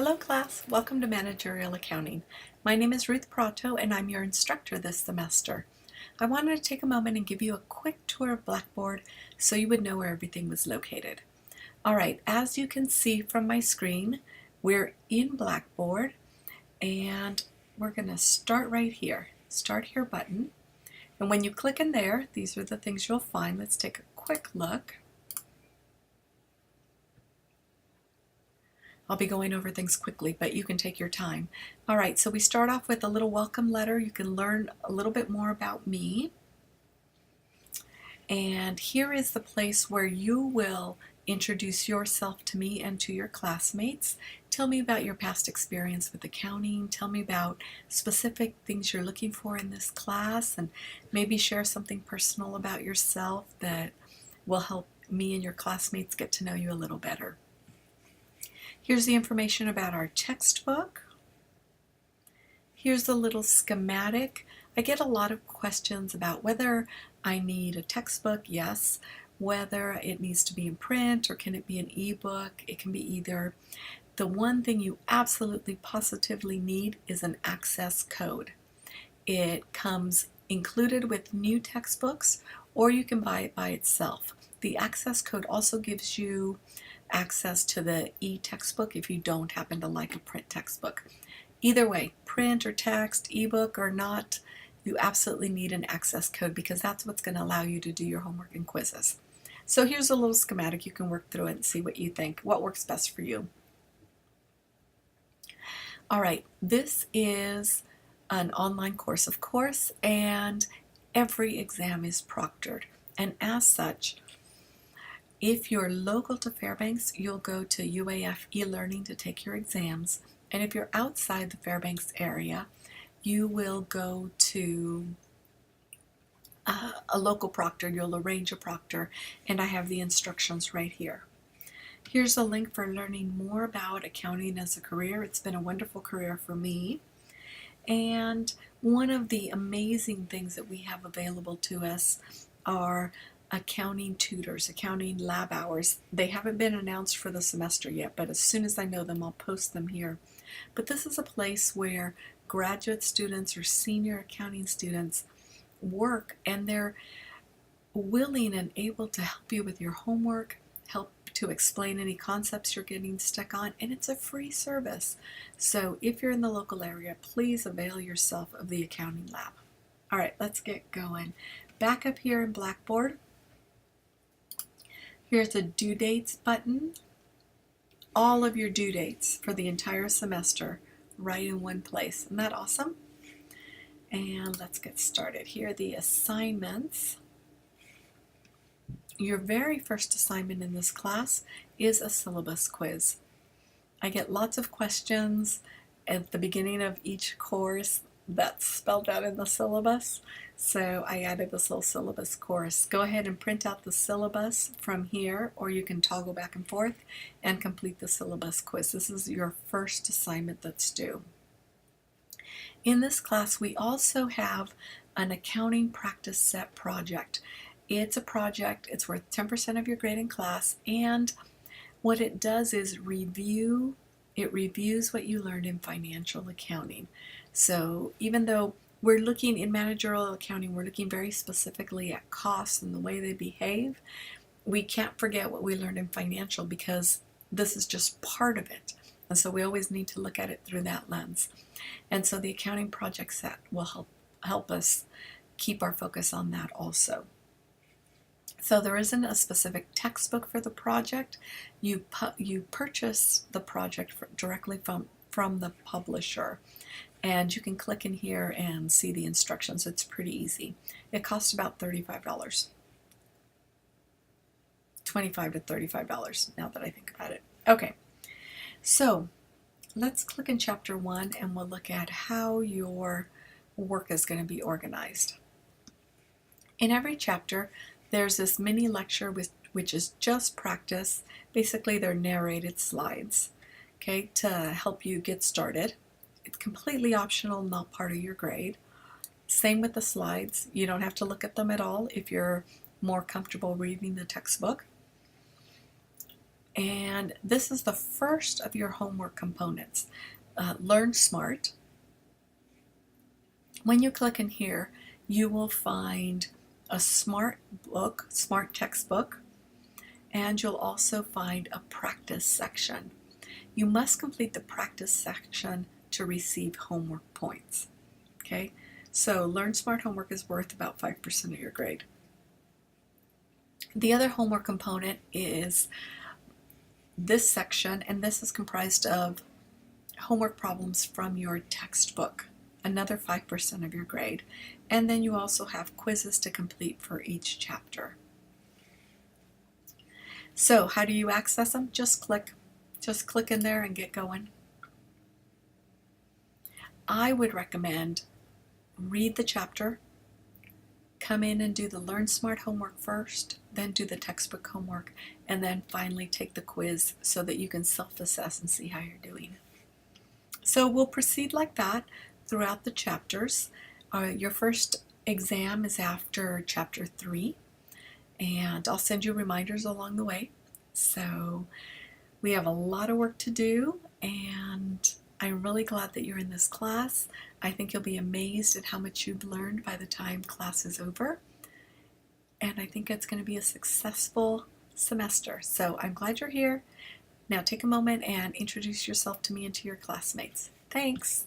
Hello class, welcome to Managerial Accounting. My name is Ruth Prato and I'm your instructor this semester. I wanted to take a moment and give you a quick tour of Blackboard so you would know where everything was located. Alright, as you can see from my screen, we're in Blackboard and we're going to start right here. Start Here button. And when you click in there, these are the things you'll find. Let's take a quick look. I'll be going over things quickly, but you can take your time. All right, so we start off with a little welcome letter. You can learn a little bit more about me. And here is the place where you will introduce yourself to me and to your classmates. Tell me about your past experience with accounting. Tell me about specific things you're looking for in this class, and maybe share something personal about yourself that will help me and your classmates get to know you a little better. Here's the information about our textbook. Here's a little schematic. I get a lot of questions about whether I need a textbook. Yes. Whether it needs to be in print or can it be an ebook. It can be either. The one thing you absolutely positively need is an access code. It comes included with new textbooks, or you can buy it by itself. The access code also gives you access to the e-textbook if you don't happen to like a print textbook. Either way, print or text, ebook or not, you absolutely need an access code because that's what's going to allow you to do your homework and quizzes. So here's a little schematic. You can work through it and see what you think, what works best for you. All right, this is an online course, of course, and every exam is proctored. And as such, if you're local to Fairbanks, you'll go to UAF eLearning to take your exams. And if you're outside the Fairbanks area, you will go to a local proctor. You'll arrange a proctor, and I have the instructions right here. Here's a link for learning more about accounting as a career. It's been a wonderful career for me. And one of the amazing things that we have available to us are accounting tutors, accounting lab hours. They haven't been announced for the semester yet, but as soon as I know them, I'll post them here. But this is a place where graduate students or senior accounting students work, and they're willing and able to help you with your homework, help to explain any concepts you're getting stuck on, and it's a free service. So if you're in the local area, please avail yourself of the accounting lab. All right, let's get going. Back up here in Blackboard, here's a due dates button. All of your due dates for the entire semester right in one place. Isn't that awesome? And let's get started. Here are the assignments. Your very first assignment in this class is a syllabus quiz. I get lots of questions at the beginning of each course that's spelled out in the syllabus, so I added this little syllabus course. Go ahead and print out the syllabus from here, or you can toggle back and forth and complete the syllabus quiz. This is your first assignment that's due. In this class, we also have an accounting practice set project. It's a project, it's worth 10% of your grade in class, and what it does is it reviews what you learned in financial accounting. So even though we're looking in managerial accounting, we're looking very specifically at costs and the way they behave, we can't forget what we learned in financial because this is just part of it. And so we always need to look at it through that lens. And so the accounting project set will help us keep our focus on that also. So there isn't a specific textbook for the project. You purchase the project directly from the publisher, and you can click in here and see the instructions. It's pretty easy. It costs about $35, $25 to $35 now that I think about it. Okay, so let's click in chapter 1 and we'll look at how your work is going to be organized. In every chapter, there's this mini lecture which is just practice. Basically, they're narrated slides, okay, to help you get started. It's completely optional, not part of your grade. Same with the slides. You don't have to look at them at all if you're more comfortable reading the textbook. And this is the first of your homework components. Learn Smart. When you click in here, you will find a smart book, smart textbook, and you'll also find a practice section. You must complete the practice section to receive homework points. Okay, so Learn Smart homework is worth about 5% of your grade. The other homework component is this section, and this is comprised of homework problems from your textbook, another 5% of your grade. And then you also have quizzes to complete for each chapter. So how do you access them? Just click in there and get going. I would recommend read the chapter, come in and do the Learn Smart homework first, then do the textbook homework, and then finally take the quiz so that you can self-assess and see how you're doing. So we'll proceed like that throughout the chapters. Your first exam is after chapter 3, and I'll send you reminders along the way. So we have a lot of work to do, and I'm really glad that you're in this class. I think you'll be amazed at how much you've learned by the time class is over, and I think it's going to be a successful semester. So I'm glad you're here. Now take a moment and introduce yourself to me and to your classmates. Thanks.